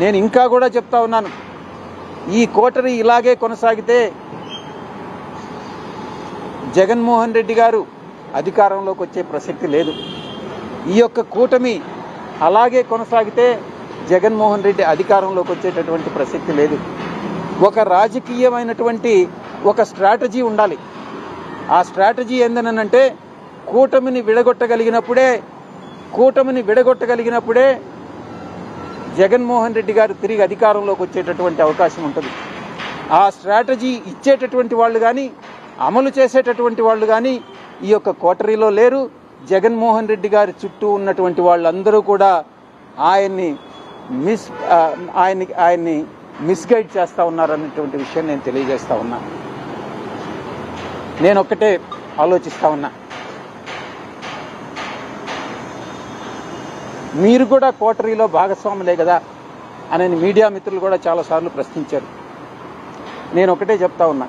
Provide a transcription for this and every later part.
నేను ఇంకా కూడా చెప్తా ఉన్నాను, ఈ కోటరీ ఇలాగే కొనసాగితే జగన్మోహన్ రెడ్డి గారు అధికారంలోకి వచ్చే ప్రసక్తి లేదు. ఈ యొక్క కూటమి అలాగే కొనసాగితే జగన్మోహన్ రెడ్డి అధికారంలోకి వచ్చేటటువంటి ప్రసక్తి లేదు. ఒక రాజకీయమైనటువంటి ఒక స్ట్రాటజీ ఉండాలి. ఆ స్ట్రాటజీ ఏందనంటే కూటమిని విడగొట్టగలిగినప్పుడే జగన్మోహన్ రెడ్డి గారు తిరిగి అధికారంలోకి వచ్చేటటువంటి అవకాశం ఉంటుంది. ఆ స్ట్రాటజీ ఇచ్చేటటువంటి వాళ్ళు కానీ అమలు చేసేటటువంటి వాళ్ళు కానీ ఈ యొక్క కోటరీలో లేరు. జగన్మోహన్ రెడ్డి గారి చుట్టూ ఉన్నటువంటి వాళ్ళందరూ కూడా ఆయన్ని మిస్గైడ్ చేస్తూ ఉన్నారనేటువంటి విషయం నేను తెలియజేస్తూ ఉన్నా. నేను ఒక్కటే ఆలోచిస్తూ ఉన్నా, మీరు కూడా కోటరీలో భాగస్వాములే కదా అని మీడియా మిత్రులు కూడా చాలాసార్లు ప్రశ్నించారు. నేను ఒకటే చెప్తా ఉన్నా,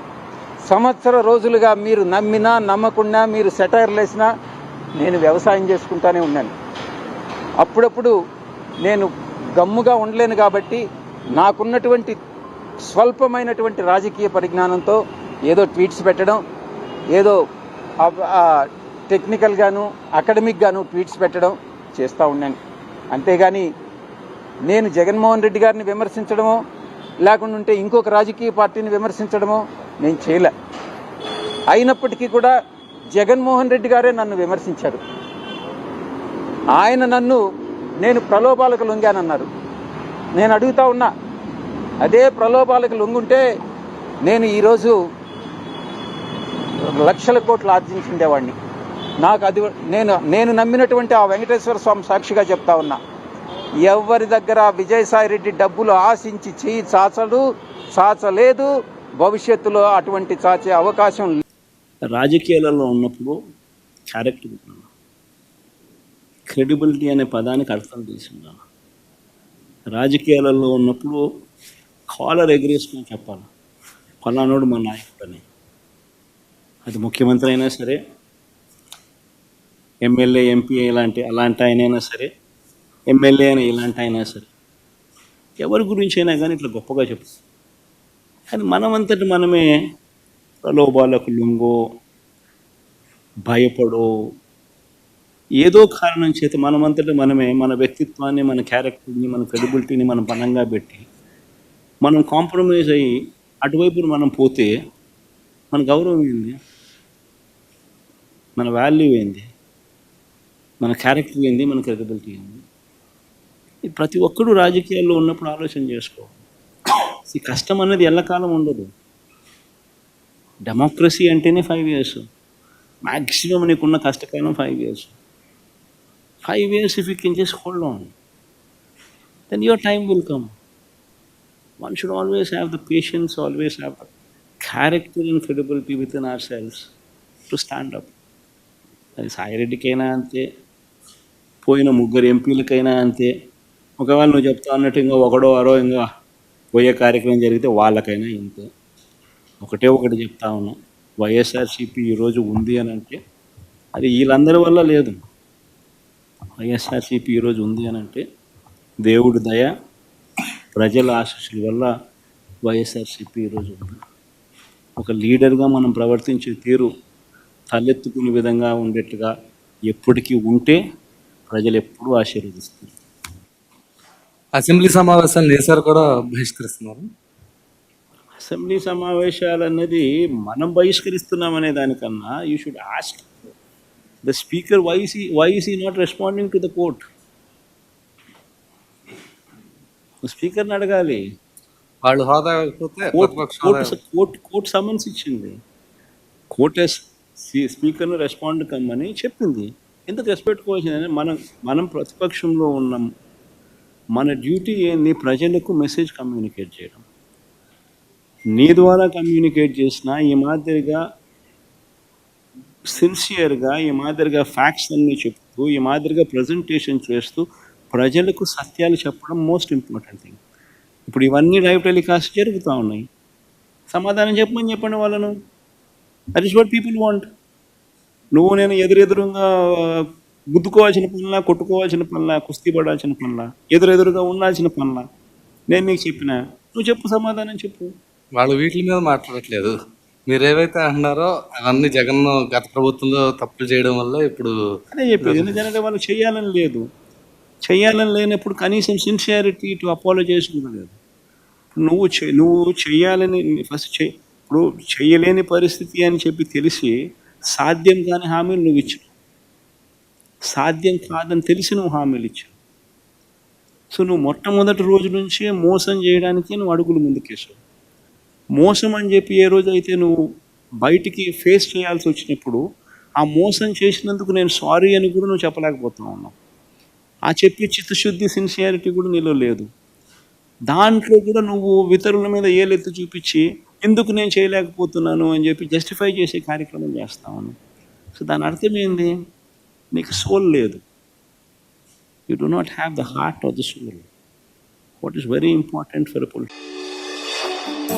సంవత్సర రోజులుగా మీరు నమ్మినా నమ్మకుండా మీరు సెటైర్లు వేసినా నేను వ్యవసాయం చేసుకుంటానే ఉన్నాను. అప్పుడప్పుడు నేను గమ్ముగా ఉండలేను కాబట్టి నాకున్నటువంటి స్వల్పమైనటువంటి రాజకీయ పరిజ్ఞానంతో ఏదో ట్వీట్స్ పెట్టడం, ఏదో టెక్నికల్గాను అకాడమిక్గాను ట్వీట్స్ పెట్టడం చేస్తూ ఉన్నాను. అంతేగాని నేను జగన్మోహన్ రెడ్డి గారిని విమర్శించడమో లేకుంటే ఇంకొక రాజకీయ పార్టీని విమర్శించడమో నేను చేయలే. అయినప్పటికీ కూడా జగన్మోహన్ రెడ్డి గారే నన్ను విమర్శించారు. ఆయన నేను ప్రలోభాలకు లొంగానన్నారు. నేను అడుగుతా ఉన్నా, అదే ప్రలోభాలకు లొంగుంటే నేను ఈరోజు లక్షల కోట్లు ఆర్జించుండేవాడిని. నాకు అది నేను నమ్మినటువంటి ఆ వెంకటేశ్వర స్వామి సాక్షిగా చెప్తా ఉన్నా, ఎవరి దగ్గర విజయసాయిరెడ్డి డబ్బులు ఆశించి చేయి చాచలేదు, భవిష్యత్తులో అటువంటి చాచే అవకాశం. రాజకీయాలలో ఉన్నప్పుడు క్యారెక్టర్, క్రెడిబిలిటీ అనే పదానికి అర్థం తెలిసిందా? రాజకీయాలలో ఉన్నప్పుడు కాలర్ ఎగరేసుకొని చెప్పాలి, ఫలానాడు మా నాయకుడు అని. అది ముఖ్యమంత్రి అయినా సరే, ఎమ్మెల్యే ఎంపీ అలాంటి ఆయనైనా సరే, ఎమ్మెల్యే అని ఇలాంటి అయినా సరే, ఎవరి గురించి అయినా కానీ ఇట్లా గొప్పగా చెప్తాం. కానీ మనమంతటి మనమే ప్రలోభాలకు లొంగో, భయపడో, ఏదో కారణం చేత మనమంతటి మనమే మన వ్యక్తిత్వాన్ని, మన క్యారెక్టర్ని, మన క్రెడిబిలిటీని మనం పణంగా పెట్టి మనం కాంప్రమైజ్ అయ్యి అటువైపు మనం పోతే మన గౌరవం ఏంది, మన వాల్యూ ఏంది, మన క్యారెక్టర్ ఏంది, మన క్రెడిబిలిటీ ఏంది? ఇది ప్రతి ఒక్కరూ రాజకీయాల్లో ఉన్నప్పుడు ఆలోచన చేసుకోవాలి. ఈ కష్టం అనేది ఎల్లకాలం ఉండదు. డెమోక్రసీ అంటేనే 5 years. మ్యాక్సిమం నీకున్న కష్టకాలం 5 years. 5 years if you can just hold on, then your time will come. One should always have the patience, always have the character and credibility within ourselves to stand up. అది సాయిరెడ్డికైనా అంతే, పోయిన 3 ఎంపీలకైనా అంతే. ఒకవేళ నువ్వు చెప్తా అన్నట్టు ఇంకా ఒకడో అరో ఇంకా పోయే కార్యక్రమం జరిగితే వాళ్ళకైనా ఇంతే. ఒకటి చెప్తా ఉన్నా, వైఎస్ఆర్సీపీ ఈరోజు ఉంది అని అంటే అది వీళ్ళందరి వల్ల లేదు. వైఎస్ఆర్సీపీ ఈరోజు ఉంది అని అంటే దేవుడి దయ, ప్రజల ఆశీస్సుల వల్ల వైఎస్ఆర్సీపీ ఈరోజు ఉంది. ఒక లీడర్గా మనం ప్రవర్తించే తీరు తలెత్తుకునే విధంగా ఉండేట్టుగా ఎప్పటికీ ఉంటే ప్రజలు ఎప్పుడూ ఆశీర్వదిస్తారు. అసెంబ్లీ సమావేశాలు నేసారు కూడా బహిష్కరిస్తున్నారు. అసెంబ్లీ సమావేశాలు అన్నది మనం బహిష్కరిస్తున్నామనే దానికన్నా you should ask the speaker why is he not responding to the court. స్పీకర్ని అడగాలి. వాళ్ళు హోదా కోర్టు సమన్స్ ఇచ్చింది, కోర్టు స్పీకర్ను రెస్పాండ్ కమ్మని చెప్పింది. ఎందుకు రెస్పెక్టుకోవాల్సిందని మనం ప్రతిపక్షంలో ఉన్నాం. మన డ్యూటీ ఏంది? ప్రజలకు మెసేజ్ కమ్యూనికేట్ చేయడం. నీ ద్వారా కమ్యూనికేట్ చేసినా ఈ మాదిరిగా సిన్సియర్గా, ఈ మాదిరిగా ఫ్యాక్ట్స్ అన్నీ చెప్తూ, ఈ మాదిరిగా ప్రజెంటేషన్ చేస్తూ ప్రజలకు సత్యాలు చెప్పడం మోస్ట్ ఇంపార్టెంట్ థింగ్. ఇప్పుడు ఇవన్నీ లైవ్ టెలికాస్ట్ జరుగుతూ ఉన్నాయి. సమాధానం చెప్పండి వాళ్ళను. That is what people want. నువ్వు నేను ఎదురుగా గుద్దుకోవాల్సిన పనులా, కొట్టుకోవాల్సిన పనులా, కుస్తీ పడాల్సిన పనులా, ఎదురుగా ఉండాల్సిన పనులా? నేను నీకు చెప్పినా నువ్వు చెప్పు, సమాధానం చెప్పు. వాళ్ళు వీటి మీద మాట్లాడట్లేదు. మీరు ఏవైతే అంటున్నారో అవన్నీ జగన్ గత ప్రభుత్వంలో తప్పులు చేయడం వల్ల ఇప్పుడు అదే చెప్పేది. ఎందుకంటే వాళ్ళు చేయాలని లేదు. చేయాలని లేనప్పుడు కనీసం సిన్సియారిటీ టు అపాలజైజ్ కూడా లేదు. నువ్వు చేయాలని ఫస్ట్ ఇప్పుడు చేయలేని పరిస్థితి అని చెప్పి తెలిసి సాధ్యం కాని హామీలు నువ్వు ఇచ్చావు, సాధ్యం కాదని తెలిసి నువ్వు హామీలు ఇచ్చావు. సో నువ్వు మొట్టమొదటి రోజు నుంచే మోసం చేయడానికి నువ్వు అడుగులు ముందుకేసావు. మోసం అని చెప్పి ఏ రోజు అయితే నువ్వు బయటికి ఫేస్ చేయాల్సి వచ్చినప్పుడు ఆ మోసం చేసినందుకు నేను సారీ అని కూడా నువ్వు చెప్పలేకపోతా ఉన్నావు. ఆ చెప్పి చిత్తశుద్ధి సిన్సియారిటీ కూడా నీలో లేదు. దాంట్లో కూడా నువ్వు ఇతరుల మీద ఏలెత్తి చూపించి ఎందుకు నేను చేయలేకపోతున్నాను అని చెప్పి జస్టిఫై చేసే కార్యక్రమం చేస్తా ఉన్నావు. సో దాని అర్థం ఏంది? నీకు సోల్ లేదు. You do not have the heart or the soul. What is very important for a politician.